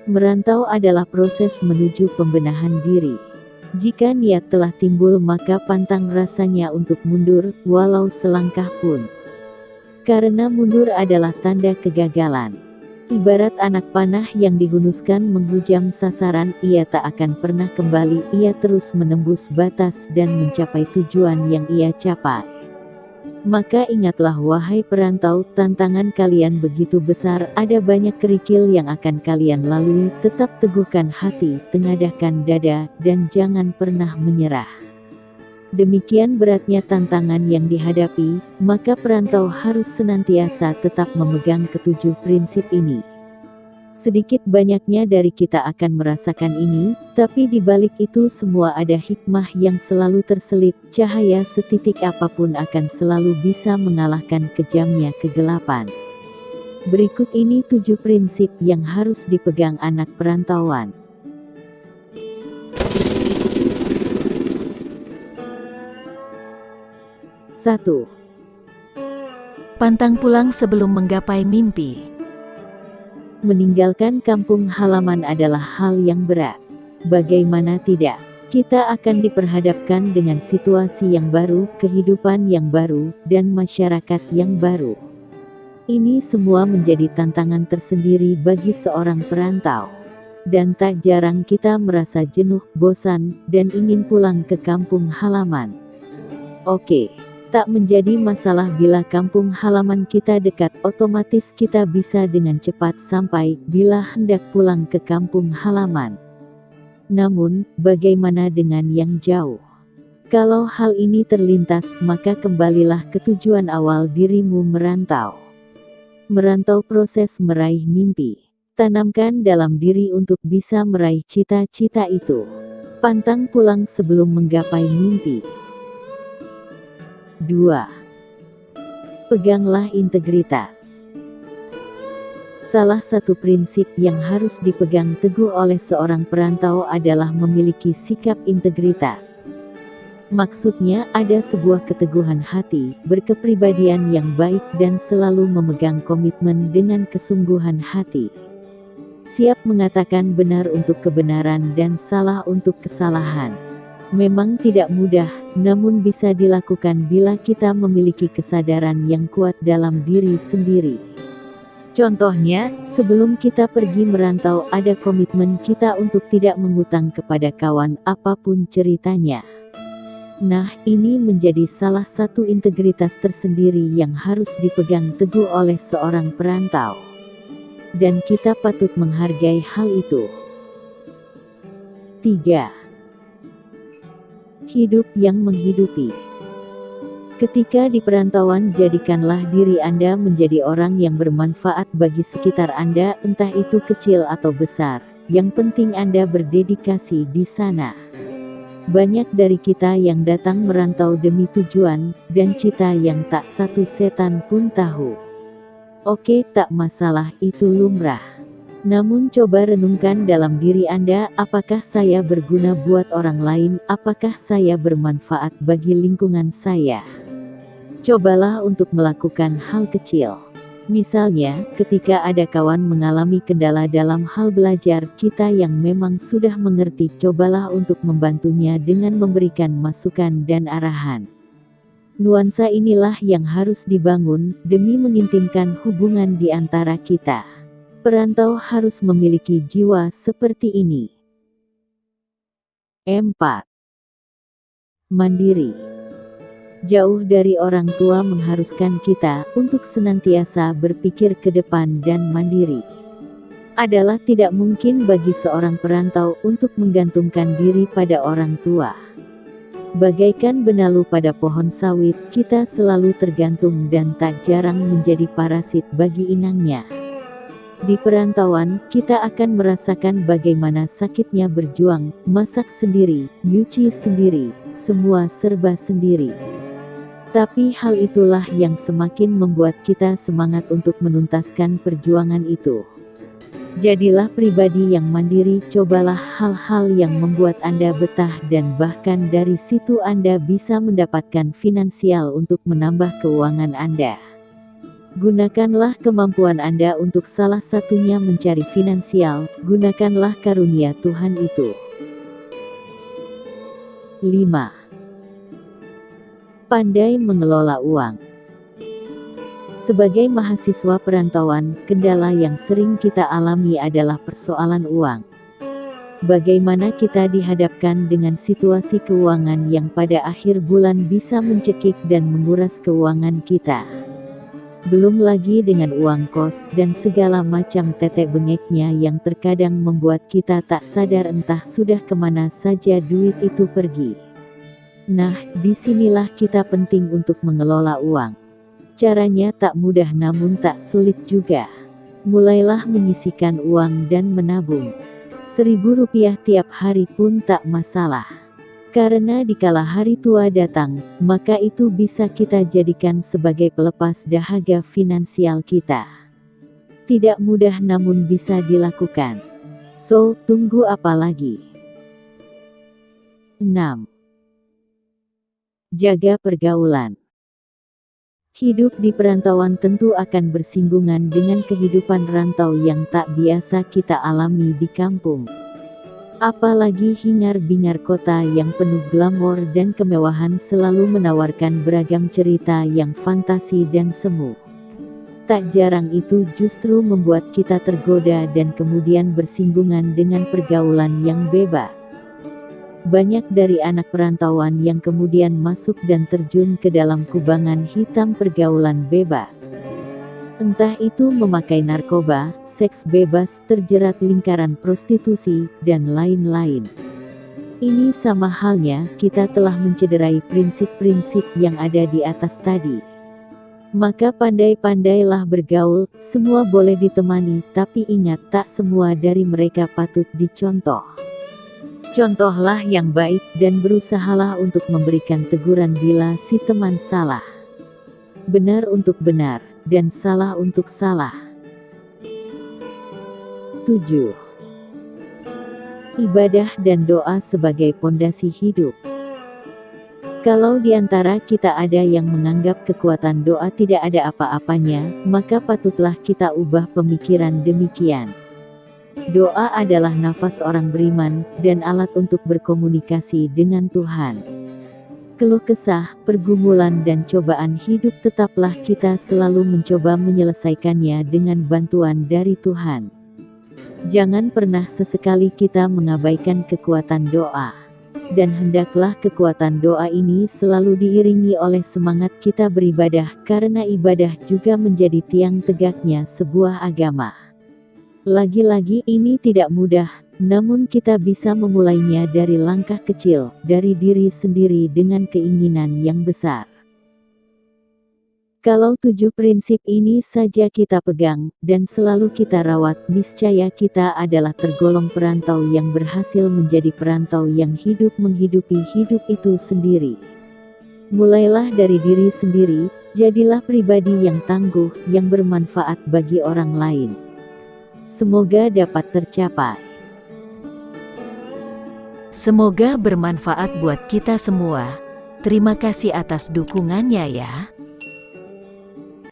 Merantau adalah proses menuju pembenahan diri. Jika niat telah timbul maka pantang rasanya untuk mundur, walau selangkah pun. Karena mundur adalah tanda kegagalan. Ibarat anak panah yang dihunuskan menghujam sasaran, ia tak akan pernah kembali, ia terus menembus batas dan mencapai tujuan yang ia capai. Maka ingatlah wahai perantau, tantangan kalian begitu besar, ada banyak kerikil yang akan kalian lalui, tetap teguhkan hati, tengadahkan dada, dan jangan pernah menyerah. Demikian beratnya tantangan yang dihadapi, maka perantau harus senantiasa tetap memegang ketujuh prinsip ini. Sedikit banyaknya dari kita akan merasakan ini, tapi di balik itu semua ada hikmah yang selalu terselip, cahaya setitik apapun akan selalu bisa mengalahkan kejamnya kegelapan. Berikut ini 7 prinsip yang harus dipegang anak perantauan. 1. Pantang pulang sebelum menggapai mimpi. Meninggalkan kampung halaman adalah hal yang berat. Bagaimana tidak? Kita akan diperhadapkan dengan situasi yang baru, kehidupan yang baru, dan masyarakat yang baru. Ini semua menjadi tantangan tersendiri bagi seorang perantau. Dan tak jarang kita merasa jenuh, bosan, dan ingin pulang ke kampung halaman. Oke. Tak menjadi masalah bila kampung halaman kita dekat, otomatis kita bisa dengan cepat sampai bila hendak pulang ke kampung halaman. Namun, bagaimana dengan yang jauh? Kalau hal ini terlintas, maka kembalilah ke tujuan awal dirimu merantau. Merantau proses meraih mimpi. Tanamkan dalam diri untuk bisa meraih cita-cita itu. Pantang pulang sebelum menggapai mimpi. 2. Peganglah integritas. Salah satu prinsip yang harus dipegang teguh oleh seorang perantau adalah memiliki sikap integritas. Maksudnya ada sebuah keteguhan hati, berkepribadian yang baik dan selalu memegang komitmen dengan kesungguhan hati. Siap mengatakan benar untuk kebenaran dan salah untuk kesalahan. Memang tidak mudah, namun bisa dilakukan bila kita memiliki kesadaran yang kuat dalam diri sendiri. Contohnya, sebelum kita pergi merantau ada komitmen kita untuk tidak mengutang kepada kawan apapun ceritanya. Nah, ini menjadi salah satu integritas tersendiri yang harus dipegang teguh oleh seorang perantau. Dan kita patut menghargai hal itu. 3. Hidup yang menghidupi. Ketika di perantauan, jadikanlah diri Anda menjadi orang yang bermanfaat bagi sekitar Anda, entah itu kecil atau besar. Yang penting Anda berdedikasi di sana. Banyak dari kita yang datang merantau demi tujuan, dan cita yang tak satu setan pun tahu. Oke, tak masalah, itu lumrah. Namun coba renungkan dalam diri Anda, apakah saya berguna buat orang lain, apakah saya bermanfaat bagi lingkungan saya? Cobalah untuk melakukan hal kecil. Misalnya, ketika ada kawan mengalami kendala dalam hal belajar, kita yang memang sudah mengerti, cobalah untuk membantunya dengan memberikan masukan dan arahan. Nuansa inilah yang harus dibangun, demi mengintimkan hubungan di antara kita. Perantau harus memiliki jiwa seperti ini. 4. Mandiri. Jauh dari orang tua mengharuskan kita untuk senantiasa berpikir ke depan dan mandiri. Adalah tidak mungkin bagi seorang perantau untuk menggantungkan diri pada orang tua. Bagaikan benalu pada pohon sawit, kita selalu tergantung dan tak jarang menjadi parasit bagi inangnya. Di perantauan, kita akan merasakan bagaimana sakitnya berjuang, masak sendiri, nyuci sendiri, semua serba sendiri. Tapi hal itulah yang semakin membuat kita semangat untuk menuntaskan perjuangan itu. Jadilah pribadi yang mandiri, cobalah hal-hal yang membuat Anda betah dan bahkan dari situ Anda bisa mendapatkan finansial untuk menambah keuangan Anda. Gunakanlah kemampuan Anda untuk salah satunya mencari finansial, gunakanlah karunia Tuhan itu. 5. Pandai mengelola uang. Sebagai mahasiswa perantauan, kendala yang sering kita alami adalah persoalan uang. Bagaimana kita dihadapkan dengan situasi keuangan yang pada akhir bulan bisa mencekik dan menguras keuangan kita. Belum lagi dengan uang kos dan segala macam tetek bengeknya yang terkadang membuat kita tak sadar entah sudah kemana saja duit itu pergi. Nah, disinilah kita penting untuk mengelola uang. Caranya tak mudah namun tak sulit juga. Mulailah menyisihkan uang dan menabung. Rp1.000 tiap hari pun tak masalah. Karena dikala hari tua datang, maka itu bisa kita jadikan sebagai pelepas dahaga finansial kita. Tidak mudah namun bisa dilakukan. So, tunggu apa lagi? 6. Jaga pergaulan. Hidup di perantauan tentu akan bersinggungan dengan kehidupan rantau yang tak biasa kita alami di kampung. Apalagi hingar-bingar kota yang penuh glamor dan kemewahan selalu menawarkan beragam cerita yang fantasi dan semu. Tak jarang itu justru membuat kita tergoda dan kemudian bersinggungan dengan pergaulan yang bebas. Banyak dari anak perantauan yang kemudian masuk dan terjun ke dalam kubangan hitam pergaulan bebas. Entah itu memakai narkoba, seks bebas, terjerat lingkaran prostitusi, dan lain-lain. Ini sama halnya, kita telah mencederai prinsip-prinsip yang ada di atas tadi. Maka pandai-pandailah bergaul, semua boleh ditemani, tapi ingat tak semua dari mereka patut dicontoh. Contohlah yang baik, dan berusahalah untuk memberikan teguran bila si teman salah. Benar untuk benar, dan salah untuk salah. 7. Ibadah dan doa sebagai pondasi hidup. Kalau di antara kita ada yang menganggap kekuatan doa tidak ada apa-apanya, maka patutlah kita ubah pemikiran demikian. Doa adalah nafas orang beriman, dan alat untuk berkomunikasi dengan Tuhan. Keluh kesah, pergumulan dan cobaan hidup tetaplah kita selalu mencoba menyelesaikannya dengan bantuan dari Tuhan. Jangan pernah sesekali kita mengabaikan kekuatan doa. Dan hendaklah kekuatan doa ini selalu diiringi oleh semangat kita beribadah, karena ibadah juga menjadi tiang tegaknya sebuah agama. Lagi-lagi ini tidak mudah, namun kita bisa memulainya dari langkah kecil, dari diri sendiri dengan keinginan yang besar. Kalau 7 prinsip ini saja kita pegang, dan selalu kita rawat, niscaya kita adalah tergolong perantau yang berhasil menjadi perantau yang hidup menghidupi hidup itu sendiri. Mulailah dari diri sendiri, jadilah pribadi yang tangguh, yang bermanfaat bagi orang lain. Semoga dapat tercapai. Semoga bermanfaat buat kita semua. Terima kasih atas dukungannya ya.